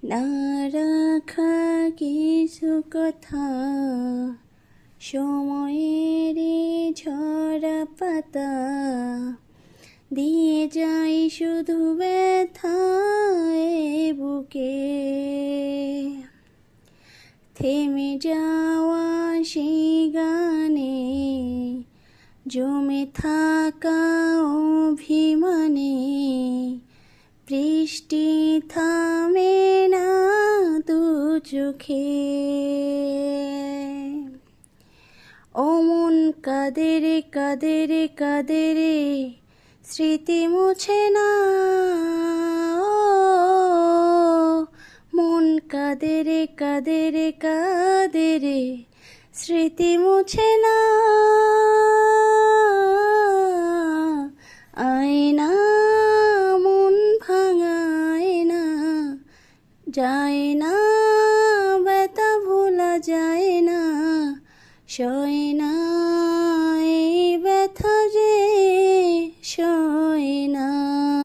না রাখা কিছু কথা, সময়েরই ঝরা পাতা, দিয়ে যাই শুধু ব্যথায় বুকে। থেমে যাওয়া সেই গানে, জমে থাকা অভিমানে, বৃষ্টি থামে না দু চোখে। অমন কাঁদে রে কাঁদে রে কাঁদে রে, স্মৃতি মুছে না। ও মন কাঁদে রে কাঁদে রে কাঁদে রে, স্মৃতি মুছে না। আয়না মন ভাঙায় না, যায় না ব্যথা ভোলা যায় না, সয় না